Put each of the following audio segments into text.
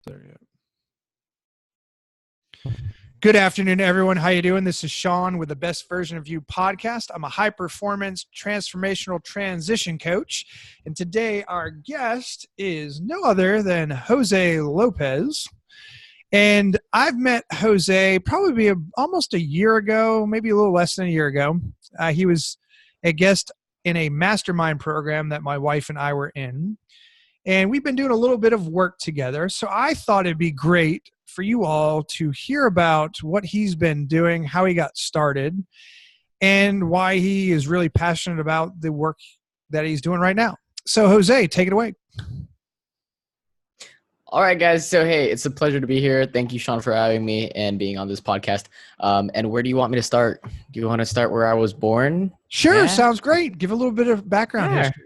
There you go. Good afternoon, everyone. How you doing? This is Shawn with the Best Version of You podcast. I'm a high-performance transformational transition coach, and today our guest is no other than Jose Lopez. And I've met Jose probably almost a year ago, maybe a little less than a year ago. He was a guest in a mastermind program that my wife and I were in. And we've been doing a little bit of work together. So I thought it'd be great for you all to hear about what he's been doing, how he got started, and why he is really passionate about the work that he's doing right now. So Jose, take it away. All right, guys. So, hey, it's a pleasure to be here. Thank you, Shawn, for having me and being on this podcast. And where do you want me to start? Do you want to start where I was born? Sure. Yeah. Sounds great. Give a little bit of background history.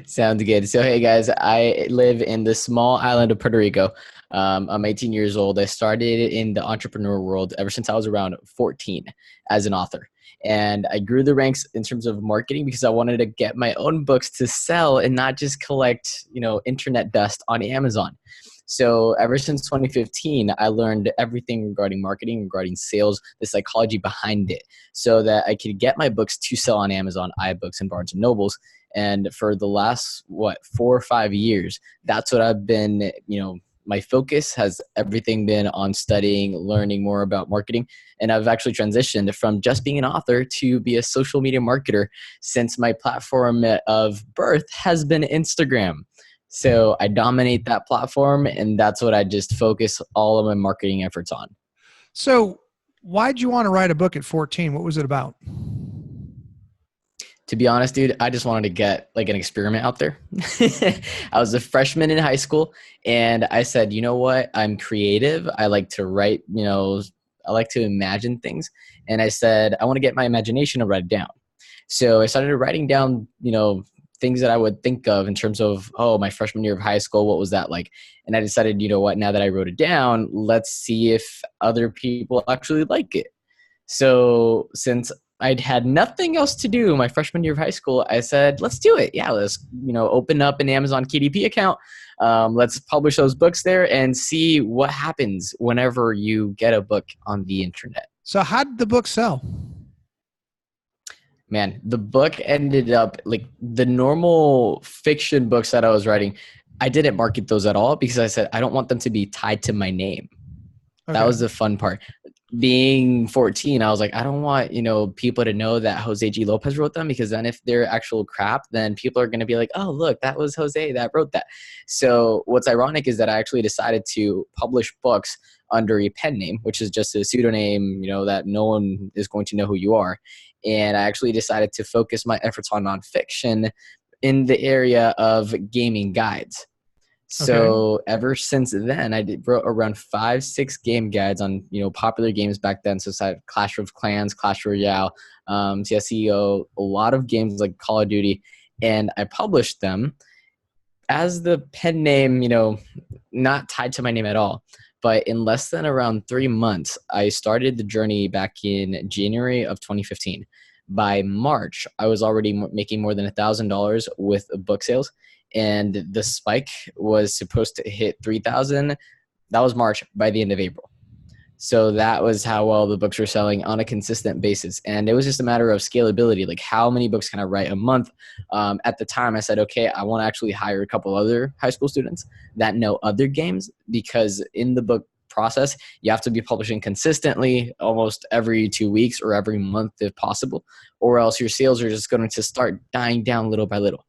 Sounds good. So, hey, guys, I live in the small island of Puerto Rico. I'm 18 years old. I started in the entrepreneur world ever since I was around 14 as an author. And I grew the ranks in terms of marketing because I wanted to get my own books to sell and not just collect, internet dust on Amazon. So ever since 2015, I learned everything regarding marketing, regarding sales, the psychology behind it, so that I could get my books to sell on Amazon, iBooks, and Barnes & Nobles. And for the last, 4 or 5 years, that's what I've been, my focus has everything been on studying, learning more about marketing. And I've actually transitioned from just being an author to be a social media marketer since my platform of birth has been Instagram. So I dominate that platform, and that's what I just focus all of my marketing efforts on. So why'd you want to write a book at 14? What was it about? To be honest, dude, I just wanted to get like an experiment out there. I was a freshman in high school, and I said, you know what? I'm creative. I like to write, I like to imagine things. And I said, I want to get my imagination to write it down. So I started writing down, things that I would think of in terms of, my freshman year of high school, what was that like? And I decided, you know what, now that I wrote it down, let's see if other people actually like it. So since I'd had nothing else to do my freshman year of high school, I said, let's do it. Yeah, let's, open up an Amazon KDP account. Let's publish those books there and see what happens whenever you get a book on the internet. So how did the book sell? Man, the book ended up like the normal fiction books that I was writing. I didn't market those at all because I said, I don't want them to be tied to my name. Okay. That was the fun part. Being 14, I was like, I don't want, people to know that Jose G. Lopez wrote them, because then if they're actual crap, then people are going to be like, oh, look, that was Jose that wrote that. So what's ironic is that I actually decided to publish books under a pen name, which is just a pseudonym, that no one is going to know who you are. And I actually decided to focus my efforts on nonfiction in the area of gaming guides. So ever since then, I wrote around 5-6 game guides on, popular games back then. So it's like Clash of Clans, Clash Royale, CSGO, a lot of games like Call of Duty. And I published them as the pen name, not tied to my name at all. But in less than around 3 months, I started the journey back in January of 2015. By March, I was already making more than $1,000 with book sales. And the spike was supposed to hit 3,000. That was March, by the end of April. So that was how well the books were selling on a consistent basis. And it was just a matter of scalability. Like, how many books can I write a month? At the time, I said, okay, I want to actually hire a couple other high school students that know other games, because in the book process, you have to be publishing consistently almost every 2 weeks or every month if possible, or else your sales are just going to start dying down little by little.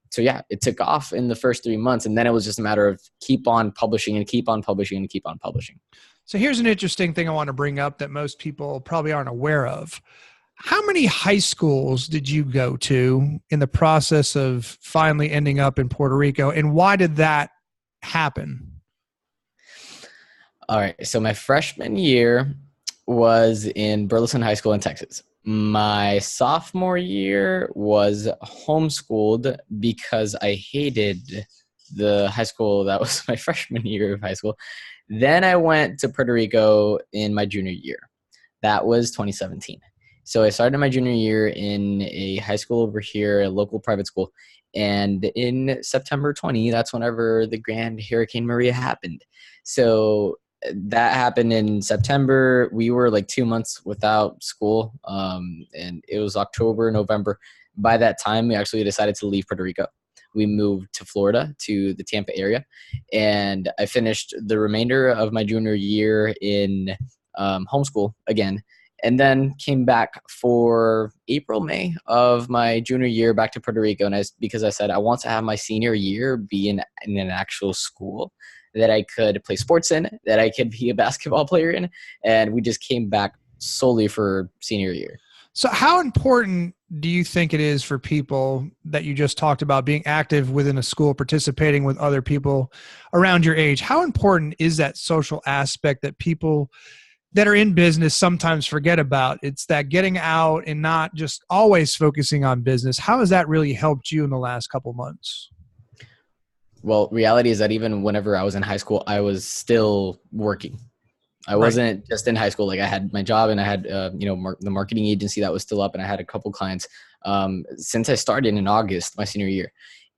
So yeah, it took off in the first 3 months, and then it was just a matter of keep on publishing and keep on publishing and keep on publishing. So here's an interesting thing I want to bring up that most people probably aren't aware of. How many high schools did you go to in the process of finally ending up in Puerto Rico, and why did that happen? All right. So my freshman year was in Burleson High School in Texas. My sophomore year was homeschooled because I hated the high school that was my freshman year of high school. Then I went to Puerto Rico in my junior year. That was 2017. So I started my junior year in a high school over here, a local private school. And in September 20, that's whenever the Grand Hurricane Maria happened. So that happened in September. We were like 2 months without school. And it was October, November. By that time, we actually decided to leave Puerto Rico. We moved to Florida, to the Tampa area. And I finished the remainder of my junior year in homeschool again, and then came back for April, May of my junior year back to Puerto Rico. And because I said I want to have my senior year be in an actual school that I could play sports in, that I could be a basketball player in. And we just came back solely for senior year. So how important do you think it is for people that you just talked about being active within a school, participating with other people around your age? How important is that social aspect that people that are in business sometimes forget about? It's that getting out and not just always focusing on business. How has that really helped you in the last couple months? Well, reality is that even whenever I was in high school, I was still working. I wasn't just in high school. Like I had my job and I had, the marketing agency that was still up, and I had a couple clients since I started in August, my senior year.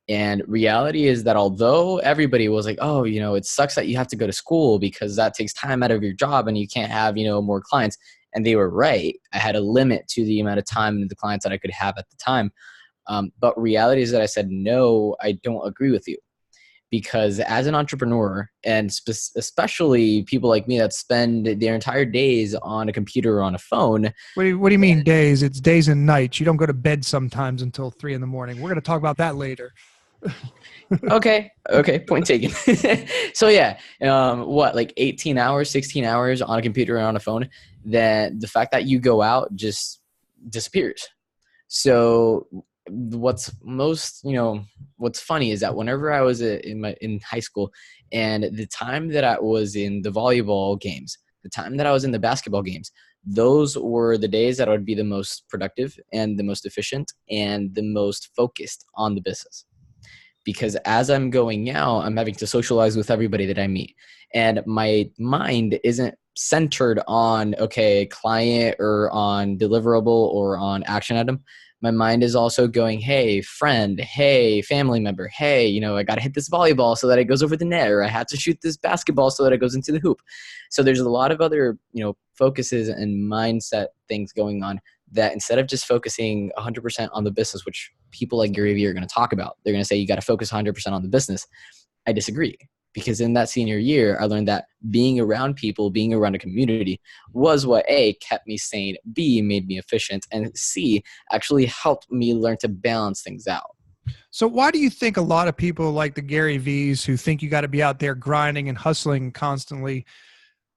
And reality is that although everybody was like, oh, it sucks that you have to go to school because that takes time out of your job and you can't have, more clients. And they were right. I had a limit to the amount of time and the clients that I could have at the time. But reality is that I said, no, I don't agree with you. Because as an entrepreneur, and especially people like me that spend their entire days on a computer or on a phone. What do you mean days? It's days and nights. You don't go to bed sometimes until 3 a.m. We're going to talk about that later. Okay. Point taken. So yeah, like 18 hours, 16 hours on a computer or on a phone, then the fact that you go out just disappears. So what's funny is that whenever I was in high school, and the time that I was in the volleyball games, the time that I was in the basketball games, those were the days that I would be the most productive and the most efficient and the most focused on the business. Because as I'm going out, I'm having to socialize with everybody that I meet. And my mind isn't centered on, client or on deliverable or on action item. My mind is also going, hey, friend, hey, family member, hey, I got to hit this volleyball so that it goes over the net, or I have to shoot this basketball so that it goes into the hoop. So there's a lot of other, focuses and mindset things going on that instead of just focusing 100% on the business, which people like Gary Vee are going to talk about, they're going to say you got to focus 100% on the business. I disagree. Because in that senior year, I learned that being around people, being around a community was what A, kept me sane, B, made me efficient, and C, actually helped me learn to balance things out. So why do you think a lot of people like the Gary V's who think you got to be out there grinding and hustling constantly,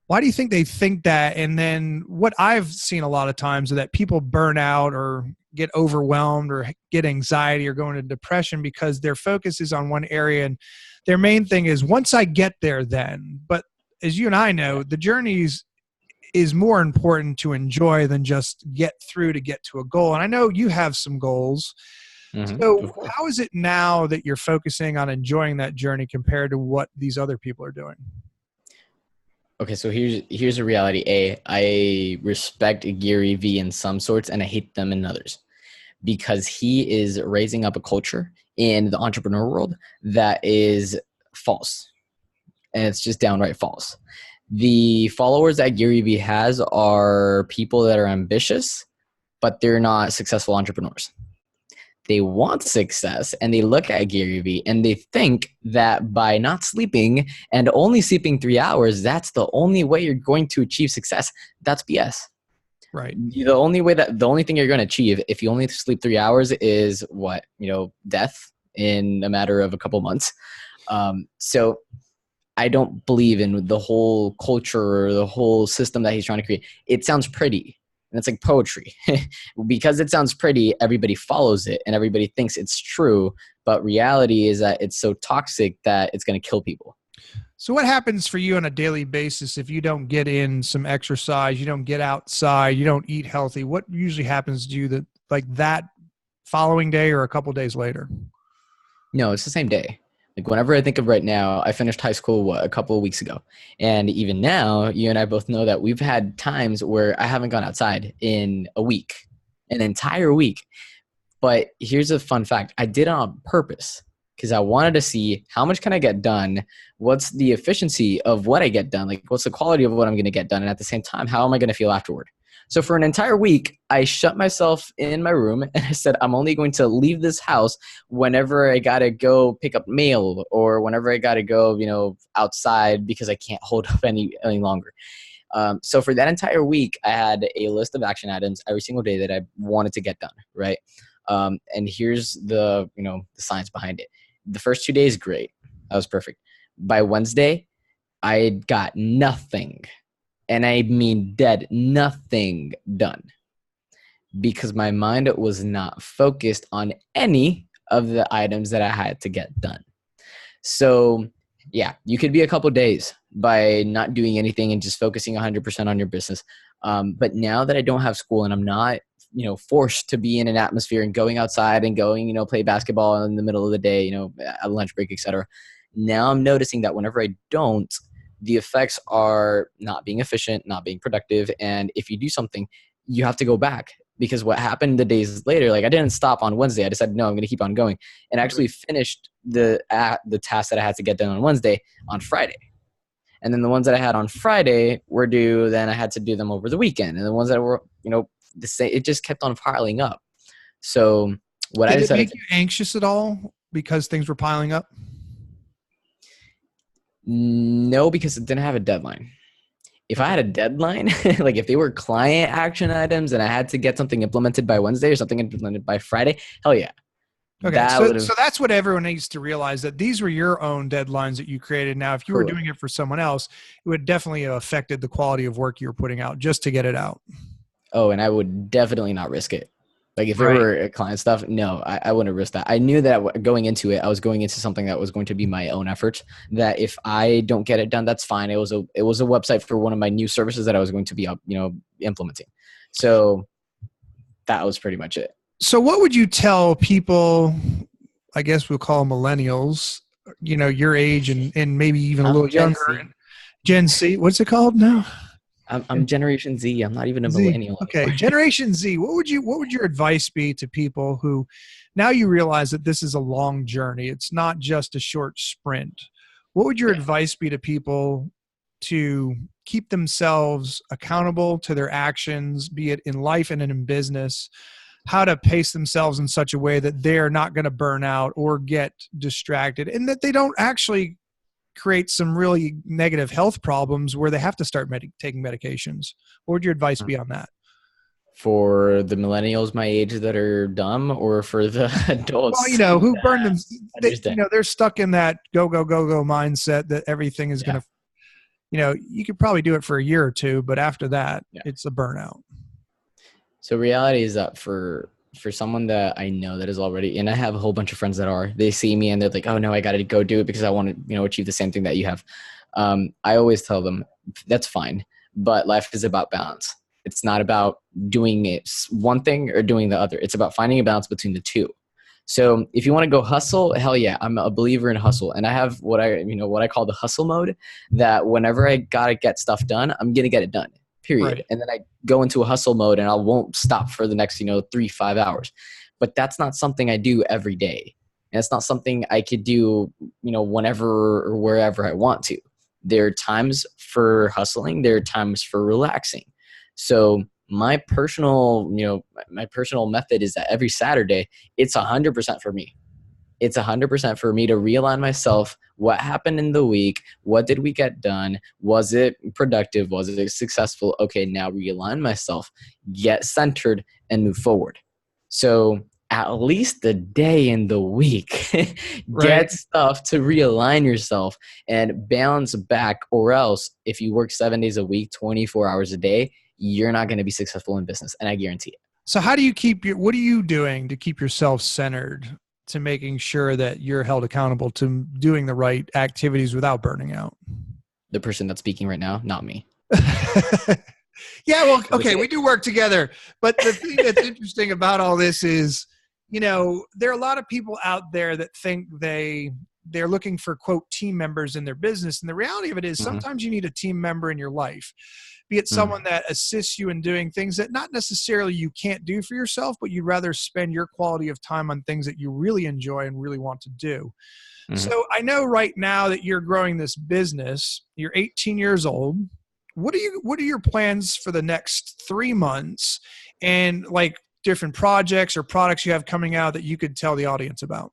why do you think they think that? And then what I've seen a lot of times is that people burn out or get overwhelmed or get anxiety or go into depression because their focus is on one area and their main thing is once I get there then. But as you and I know, the journey is more important to enjoy than just get through to get to a goal. And I know you have some goals. So how is it now that you're focusing on enjoying that journey compared to what these other people are doing? Okay, so here's a reality. I respect Gary Vee in some sorts and I hate them in others, because he is raising up a culture in the entrepreneur world that is false. And it's just downright false. The followers that Gary Vee has are people that are ambitious, but they're not successful entrepreneurs. They want success and they look at Gary Vee and they think that by not sleeping and only sleeping 3 hours, that's the only way you're going to achieve success. That's BS. Right. The only thing you're going to achieve if you only sleep 3 hours is what, death in a matter of a couple months. So I don't believe in the whole culture or the whole system that he's trying to create. It sounds pretty. And it's like poetry. Because it sounds pretty, everybody follows it and everybody thinks it's true. But reality is that it's so toxic that it's going to kill people. So what happens for you on a daily basis if you don't get in some exercise, you don't get outside, you don't eat healthy? What usually happens to you that following day or a couple days later? No, it's the same day. Like whenever I think of right now, I finished high school a couple of weeks ago. And even now, you and I both know that we've had times where I haven't gone outside in a week, an entire week. But here's a fun fact. I did it on purpose because I wanted to see how much can I get done? What's the efficiency of what I get done? Like what's the quality of what I'm going to get done? And at the same time, how am I going to feel afterward? So for an entire week, I shut myself in my room and I said, I'm only going to leave this house whenever I got to go pick up mail or whenever I got to go, outside because I can't hold up any longer. So for that entire week, I had a list of action items every single day that I wanted to get done, right? And here's the science behind it. The first 2 days, great. That was perfect. By Wednesday, I got nothing. And I mean dead, nothing done. Because my mind was not focused on any of the items that I had to get done. So yeah, you could be a couple days by not doing anything and just focusing 100% on your business. But now that I don't have school and I'm not forced to be in an atmosphere and going outside and going, play basketball in the middle of the day, at lunch break, etc. Now I'm noticing that whenever I don't, the effects are not being efficient, not being productive. And if you do something, you have to go back because what happened the days later, like I didn't stop on Wednesday. I decided, no, I'm going to keep on going and actually finished the tasks that I had to get done on Wednesday on Friday. And then the ones that I had on Friday were due, then I had to do them over the weekend. And the ones that were, the same, it just kept on piling up. So what I decided. Did it make you anxious at all because things were piling up? No, because it didn't have a deadline. If I had a deadline, like if they were client action items and I had to get something implemented by Wednesday or something implemented by Friday, hell yeah. Okay, so that's what everyone needs to realize, that these were your own deadlines that you created. Now, if you were doing it for someone else, it would definitely have affected the quality of work you were putting out just to get it out. Oh, and I would definitely not risk it. Like if it were client stuff, no, I wouldn't risk that. I knew that going into it, I was going into something that was going to be my own effort, that if I don't get it done, that's fine. It was a website for one of my new services that I was going to be implementing. So that was pretty much it. So what would you tell people, I guess we'll call millennials, your age and maybe even a little younger, Gen Z, what's it called now? I'm Generation Z. I'm not even a millennial. Okay, Generation Z. What would your advice be to people who now you realize that this is a long journey? It's not just a short sprint. What would your advice be to people to keep themselves accountable to their actions, be it in life and in business? How to pace themselves in such a way that they're not going to burn out or get distracted, and that they don't actually create some really negative health problems where they have to start taking medications. What would your advice be on that? For the millennials my age that are dumb, or for the adults? Well, who burn them? They're stuck in that go mindset that everything is going to, you could probably do it for a year or two, but after that, it's a burnout. So reality is that for someone that I know that is already, and I have a whole bunch of friends that are, they see me and they're like, oh no, I got to go do it because I want to, achieve the same thing that you have. I always tell them that's fine, but life is about balance. It's not about doing it one thing or doing the other. It's about finding a balance between the two. So if you want to go hustle, hell yeah, I'm a believer in hustle. And I have what I call the hustle mode, that whenever I got to get stuff done, I'm going to get it done. Period. Right. And then I go into a hustle mode and I won't stop for the next, 3-5 hours. But that's not something I do every day. And it's not something I could do, whenever or wherever I want to. There are times for hustling. There are times for relaxing. So my personal method is that every Saturday, it's 100% for me. It's 100% for me to realign myself. What happened in the week? What did we get done? Was it productive? Was it successful? Okay, now realign myself, get centered, and move forward. So at least a day in the week, get stuff to realign yourself and balance back, or else if you work 7 days a week, 24 hours a day, you're not going to be successful in business, and I guarantee it. So how do you what are you doing to keep yourself centered, to making sure that you're held accountable to doing the right activities without burning out? The person that's speaking right now, not me. Yeah, well, okay, we do work together. But the thing that's interesting about all this is, there are a lot of people out there that think they they're looking for, quote, team members in their business. And the reality of it is Mm-hmm. sometimes you need a team member in your life, be it someone that assists you in doing things that not necessarily you can't do for yourself, but you'd rather spend your quality of time on things that you really enjoy and really want to do. Mm-hmm. So I know right now that you're growing this business. You're 18 years old. What are your plans for the next 3 months, and like different projects or products you have coming out that you could tell the audience about?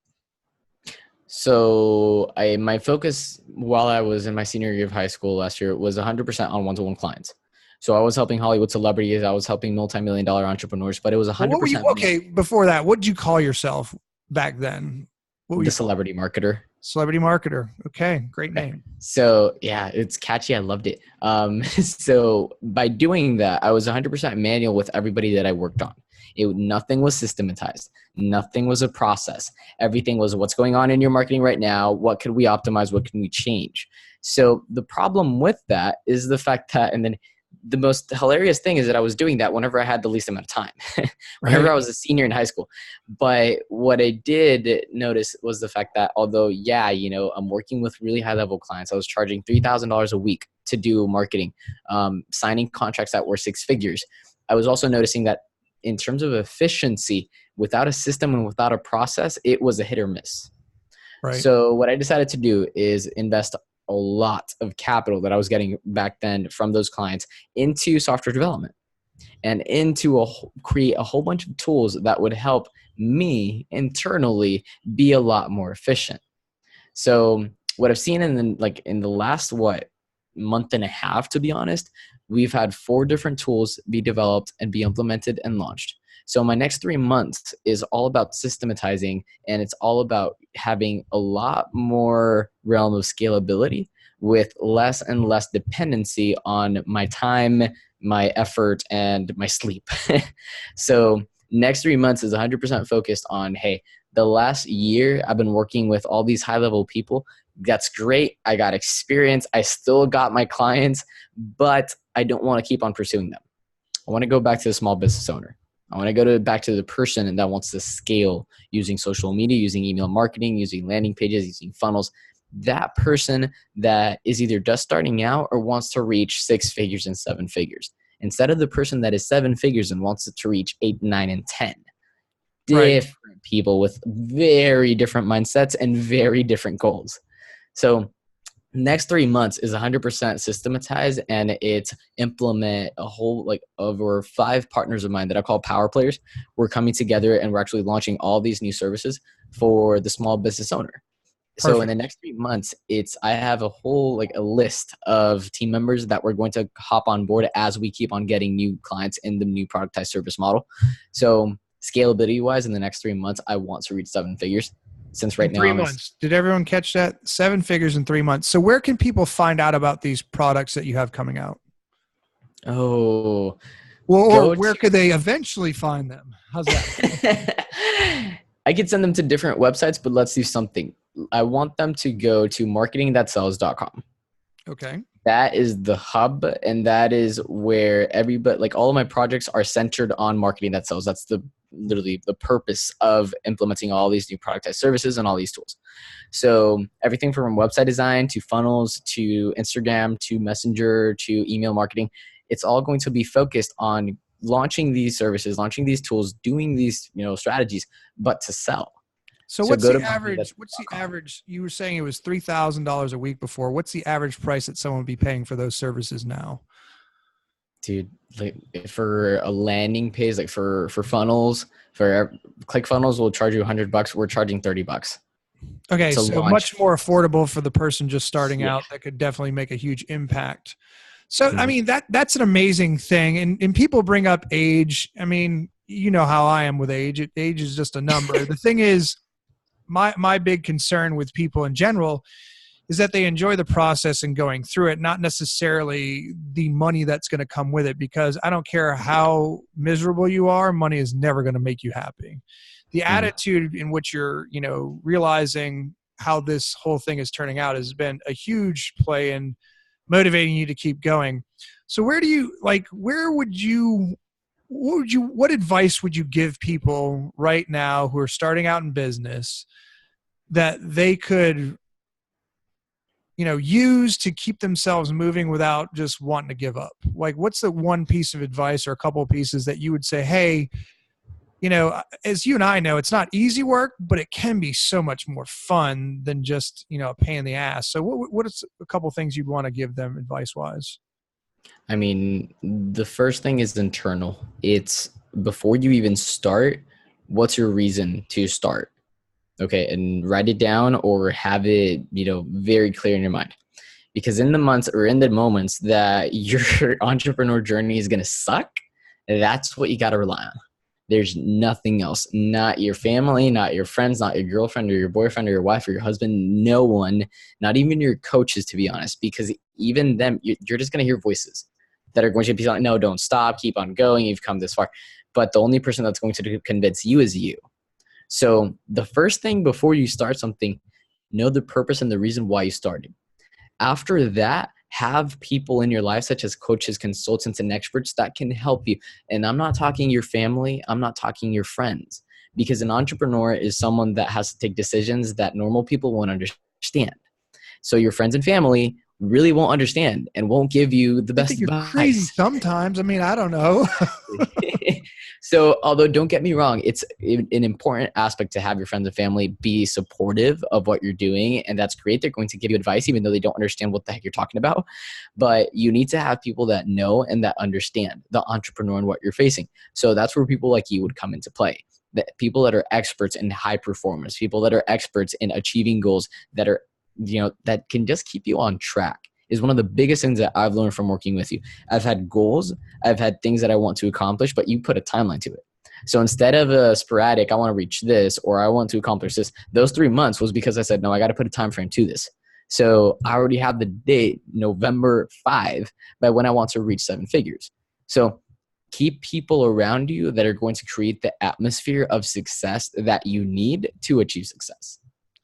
So my focus while I was in my senior year of high school last year was 100% on one-to-one clients. So I was helping Hollywood celebrities. I was helping multi-million-dollar entrepreneurs, but it was Well, what were you, 100% okay, before that, what did you call yourself back then? What were the you called? celebrity marketer. Celebrity marketer. Okay, great name. So yeah, it's catchy. I loved it. So by doing that, I was 100% manual with everybody that I worked on. Nothing was systematized. Nothing was a process. Everything was what's going on in your marketing right now. What could we optimize? What can we change? So the problem with that is the fact that, and then the most hilarious thing is that I was doing that whenever I had the least amount of time, whenever Right. I was a senior in high school. But what I did notice was the fact that although, yeah, I'm working with really high level clients, I was charging $3,000 a week to do marketing, signing contracts that were 6 figures. I was also noticing that in terms of efficiency, without a system and without a process, it was a hit or miss. Right. So what I decided to do is invest a lot of capital that I was getting back then from those clients into software development and into create a whole bunch of tools that would help me internally be a lot more efficient. So what I've seen in the last month and a half, to be honest, we've had 4 different tools be developed and be implemented and launched. So my next 3 months is all about systematizing, and it's all about having a lot more realm of scalability with less and less dependency on my time, my effort, and my sleep. So next 3 months is 100% focused on, hey, the last year I've been working with all these high-level people. That's great. I got experience. I still got my clients, but I don't want to keep on pursuing them. I want to go back to the small business owner. I want to go back to the person that wants to scale using social media, using email marketing, using landing pages, using funnels. That person that is either just starting out or wants to reach 6 figures and 7 figures. Instead of the person that is 7 figures and wants to reach 8, 9, and 10. Right. Different people with very different mindsets and very different goals. So next 3 months is 100% systematized, and it's implement a whole over 5 partners of mine that I call power players. We're coming together and we're actually launching all these new services for the small business owner. Perfect. So in the next 3 months, I have a whole a list of team members that we're going to hop on board as we keep on getting new clients in the new productized service model. So scalability wise, in the next 3 months, I want to reach 7 figures. Since right in now 3 months. Did everyone catch that? 7 figures in 3 months. So where can people find out about these products that you have coming out? Oh, well, or where could they eventually find them? How's that? I could send them to different websites, but let's do something. I want them to go to marketingthatsells.com. Okay. That is the hub, and that is where everybody, all of my projects are centered on marketing that sells. That's literally the purpose of implementing all these new productized services and all these tools. So everything from website design to funnels to Instagram to Messenger to email marketing, it's all going to be focused on launching these services, launching these tools, doing these strategies, but to sell. So what's the average? What's the average? You were saying it was $3,000 a week before. What's the average price that someone would be paying for those services now? Dude, for a landing page, for funnels, for ClickFunnels, we'll charge you $100. We're charging $30. Okay, so much more affordable for the person just starting out. That could definitely make a huge impact. So, I mean, that's an amazing thing. And people bring up age. I mean, you know how I am with age. Age is just a number. The thing is, my big concern with people in general is that they enjoy the process and going through it, not necessarily the money that's going to come with it, because I don't care how miserable you are, money is never going to make you happy. The attitude in which you're, realizing how this whole thing is turning out has been a huge play in motivating you to keep going. So what advice would you give people right now who are starting out in business that they could use to keep themselves moving without just wanting to give up? Like, what's the one piece of advice or a couple of pieces that you would say, hey, as you and I know, it's not easy work, but it can be so much more fun than just, a pain in the ass. So what is a couple of things you'd want to give them advice wise? I mean, the first thing is internal. It's before you even start, what's your reason to start? Okay. And write it down or have it, very clear in your mind. Because in the months or in the moments that your entrepreneur journey is going to suck, that's what you got to rely on. There's nothing else, not your family, not your friends, not your girlfriend or your boyfriend or your wife or your husband, no one, not even your coaches, to be honest, because even them, you're just going to hear voices that are going to be like, no, don't stop, keep on going, you've come this far. But the only person that's going to convince you is you. So the first thing before you start something, know the purpose and the reason why you started. After that, have people in your life, such as coaches, consultants, and experts that can help you. And I'm not talking your family. I'm not talking your friends, because an entrepreneur is someone that has to take decisions that normal people won't understand. So your friends and family really won't understand and won't give you the best you're advice. Crazy sometimes. I mean, I don't know. So although don't get me wrong, it's an important aspect to have your friends and family be supportive of what you're doing. And that's great. They're going to give you advice, even though they don't understand what the heck you're talking about. But you need to have people that know and that understand the entrepreneur and what you're facing. So that's where people like you would come into play. The people that are experts in high performance, people that are experts in achieving goals that are, that can just keep you on track, is one of the biggest things that I've learned from working with you. I've had goals, I've had things that I want to accomplish, but you put a timeline to it. So instead of a sporadic, I want to reach this or I want to accomplish this, those 3 months was because I said, no, I got to put a time frame to this. So I already have the date, November 5, by when I want to reach 7 figures. So keep people around you that are going to create the atmosphere of success that you need to achieve success.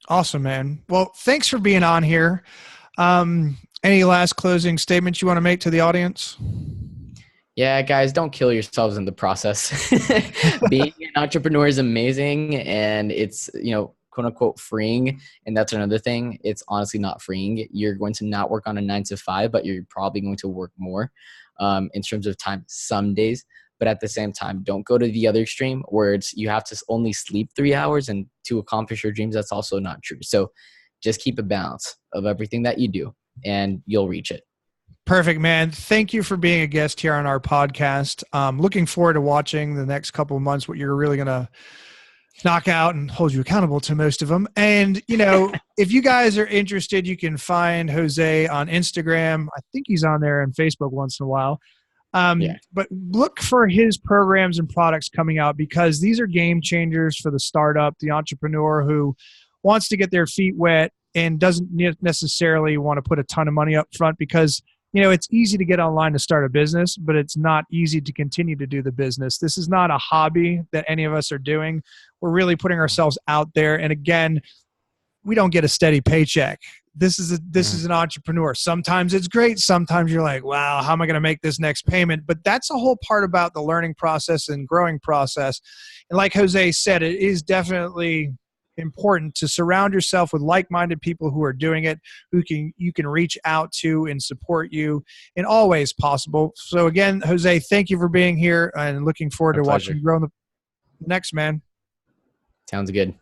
Awesome, man. Well, thanks for being on here. Any last closing statements you want to make to the audience? Yeah, guys, don't kill yourselves in the process. Being an entrepreneur is amazing, and it's, quote unquote freeing. And that's another thing. It's honestly not freeing. You're going to not work on a 9 to 5, but you're probably going to work more in terms of time some days. But at the same time, don't go to the other extreme where you have to only sleep 3 hours and to accomplish your dreams. That's also not true. So just keep a balance of everything that you do, and you'll reach it. Perfect, man. Thank you for being a guest here on our podcast. Looking forward to watching the next couple of months what you're really going to knock out and hold you accountable to most of them. And, if you guys are interested, you can find Jose on Instagram. I think he's on there and Facebook once in a while. But look for his programs and products coming out, because these are game changers for the startup, the entrepreneur who wants to get their feet wet and doesn't necessarily want to put a ton of money up front, because it's easy to get online to start a business, but it's not easy to continue to do the business. This is not a hobby that any of us are doing. We're really putting ourselves out there. And again, we don't get a steady paycheck. This is an entrepreneur. Sometimes it's great. Sometimes you're like, wow, how am I going to make this next payment? But that's a whole part about the learning process and growing process. And like Jose said, it is definitely important to surround yourself with like-minded people who are doing it, you can reach out to and support you in all ways possible. So again, Jose, thank you for being here, and looking forward to watching you grow in the next, man. Sounds good.